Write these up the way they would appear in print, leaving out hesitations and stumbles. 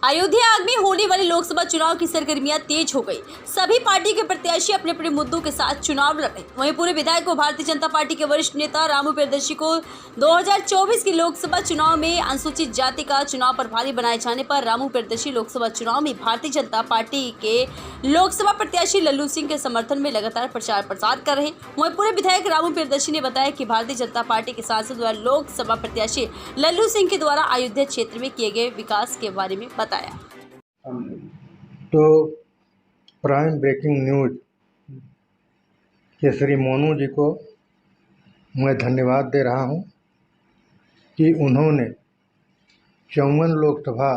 अयोध्या आग में होने वाले लोकसभा चुनाव की सरगर्मियां तेज हो गई। सभी पार्टी के प्रत्याशी अपने अपने मुद्दों के साथ चुनाव लड़ रहे। वहीं पूरे विधायक को भारतीय जनता पार्टी के वरिष्ठ नेता रामू प्रियदर्शी को 2024 के लोकसभा चुनाव में अनुसूचित जाति का चुनाव प्रभारी बनाए जाने पर रामू प्रियदर्शी लोकसभा चुनाव में भारतीय जनता पार्टी के लोकसभा प्रत्याशी लल्लू सिंह के समर्थन में लगातार प्रचार प्रसार कर रहे। वहीं पूरे विधायक रामू प्रियदर्शी ने बताया कि भारतीय जनता पार्टी के सांसद व लोकसभा प्रत्याशी लल्लू सिंह के द्वारा अयोध्या क्षेत्र में किए गए विकास के बारे में बताया। तो प्राइम ब्रेकिंग न्यूज के श्री मोनू जी को मैं धन्यवाद दे रहा हूं कि उन्होंने 54 लोकसभा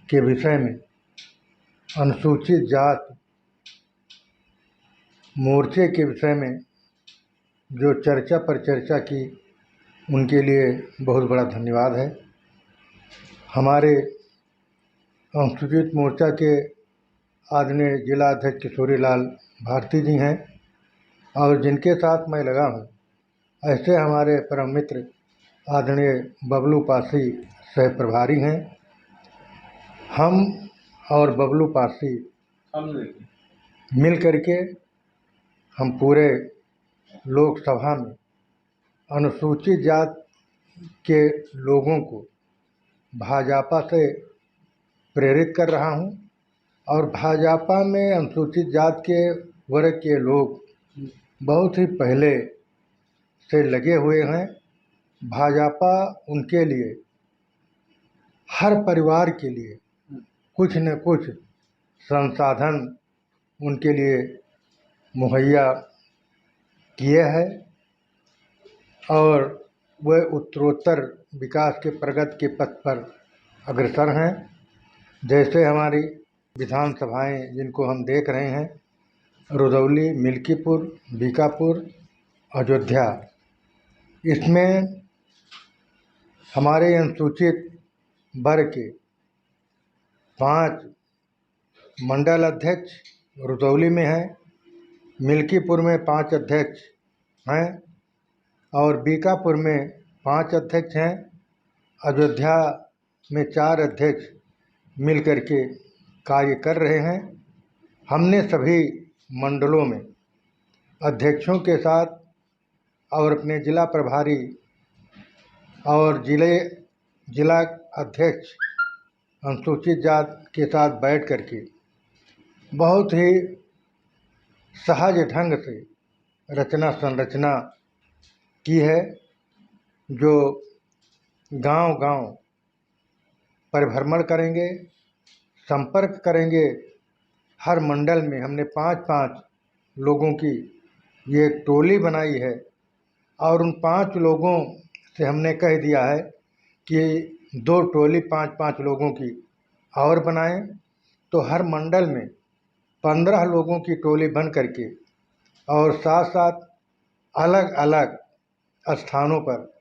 के विषय में अनुसूचित जात मोर्चे के विषय में जो चर्चा पर चर्चा की, उनके लिए बहुत बड़ा धन्यवाद है। हमारे अनुसूचित मोर्चा के आदरणीय जिला अध्यक्ष किशोरीलाल भारती जी हैं और जिनके साथ मैं लगा हूं, ऐसे हमारे परम मित्र आदरणीय बबलू पासी सह प्रभारी हैं। हम और बबलू पासी मिल करके हम पूरे लोकसभा में अनुसूचित जात के लोगों को भाजपा से प्रेरित कर रहा हूं और भाजपा में अनुसूचित जात के वर्ग के लोग बहुत ही पहले से लगे हुए हैं। भाजपा उनके लिए, हर परिवार के लिए कुछ न कुछ संसाधन उनके लिए मुहैया किए हैं और वह उत्तरोत्तर विकास के प्रगति के पथ पर अग्रसर हैं। जैसे हमारी विधानसभाएं जिनको हम देख रहे हैं, रुदौली, मिल्कीपुर, बीकापुर, अयोध्या, इसमें हमारे अनुसूचित वर्ग के 5 मंडल अध्यक्ष रुदौली में हैं, मिल्कीपुर में 5 अध्यक्ष हैं और बीकापुर में 5 अध्यक्ष हैं। अयोध्या में 4 अध्यक्ष मिल करके कार्य कर रहे हैं। हमने सभी मंडलों में अध्यक्षों के साथ और अपने जिला प्रभारी और जिला अध्यक्ष अनुसूचित जात के साथ बैठ करके बहुत ही सहज ढंग से रचना संरचना की है, जो गांव-गांव परिभ्रमण करेंगे, संपर्क करेंगे। हर मंडल में हमने 5-5 लोगों की ये टोली बनाई है और उन 5 लोगों से हमने कह दिया है कि 2 टोली 5-5 लोगों की और बनाएं, तो हर मंडल में 15 लोगों की टोली बन करके और साथ साथ अलग अलग स्थानों पर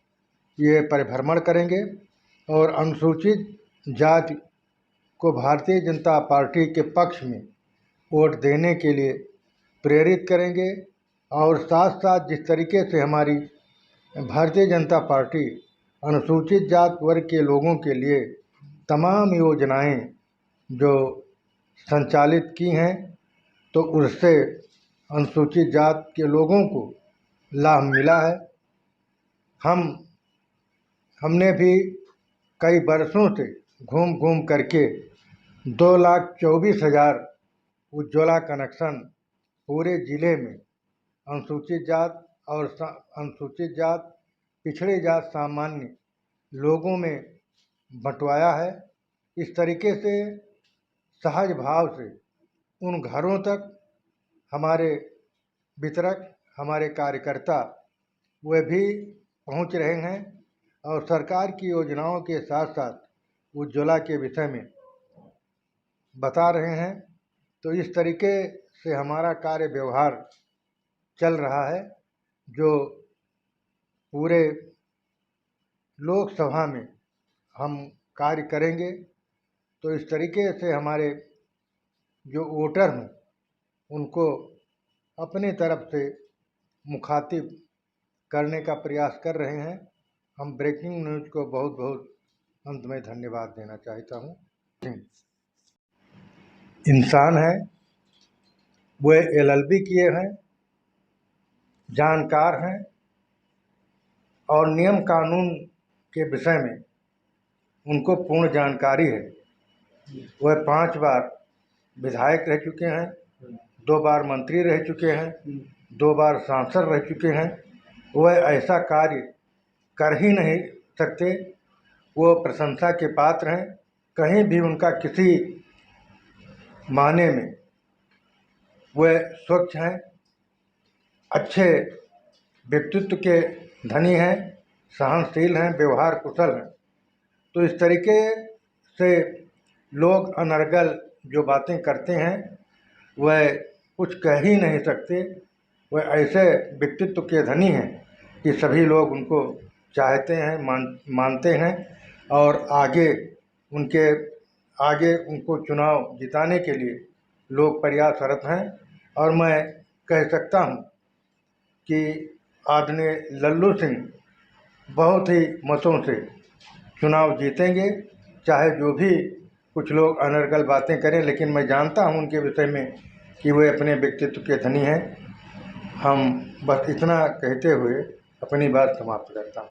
ये परिभ्रमण करेंगे और अनुसूचित जाति को भारतीय जनता पार्टी के पक्ष में वोट देने के लिए प्रेरित करेंगे। और साथ साथ जिस तरीके से हमारी भारतीय जनता पार्टी अनुसूचित जात वर्ग के लोगों के लिए तमाम योजनाएं जो संचालित की हैं, तो उससे अनुसूचित जात के लोगों को लाभ मिला है। हमने भी कई वर्षों से घूम घूम करके 2,24,000 उज्ज्वला कनेक्शन पूरे ज़िले में अनुसूचित जात और अनुसूचित जात, पिछड़े जात, सामान्य लोगों में बंटवाया है। इस तरीके से सहज भाव से उन घरों तक हमारे वितरक, हमारे कार्यकर्ता वे भी पहुंच रहे हैं और सरकार की योजनाओं के साथ साथ उज्ज्वला के विषय में बता रहे हैं। तो इस तरीके से हमारा कार्य व्यवहार चल रहा है, जो पूरे लोकसभा में हम कार्य करेंगे। तो इस तरीके से हमारे जो वोटर हैं उनको अपनी तरफ से मुखातिब करने का प्रयास कर रहे हैं। हम ब्रेकिंग न्यूज़ को बहुत बहुत अंत में धन्यवाद देना चाहता हूँ। इंसान है, वे LLB किए हैं, जानकार हैं और नियम कानून के विषय में उनको पूर्ण जानकारी है। वह 5 बार विधायक रह चुके हैं, 2 बार मंत्री रह चुके हैं, 2 बार सांसद रह चुके हैं। वह ऐसा कार्य कर ही नहीं सकते, वो प्रशंसा के पात्र हैं। कहीं भी उनका किसी मायने में वह स्वच्छ हैं, अच्छे व्यक्तित्व के धनी हैं, सहनशील हैं, व्यवहार कुशल हैं। तो इस तरीके से लोग अनर्गल जो बातें करते हैं वह कुछ कह ही नहीं सकते। वह ऐसे व्यक्तित्व के धनी हैं कि सभी लोग उनको चाहते हैं, मानते हैं और आगे उनको चुनाव जिताने के लिए लोग प्रयासरत हैं। और मैं कह सकता हूं कि आदरणीय लल्लू सिंह बहुत ही मतों से चुनाव जीतेंगे, चाहे जो भी कुछ लोग अनर्गल बातें करें, लेकिन मैं जानता हूं उनके विषय में कि वे अपने व्यक्तित्व के धनी हैं। हम बस इतना कहते हुए अपनी बात समाप्त करता हूं।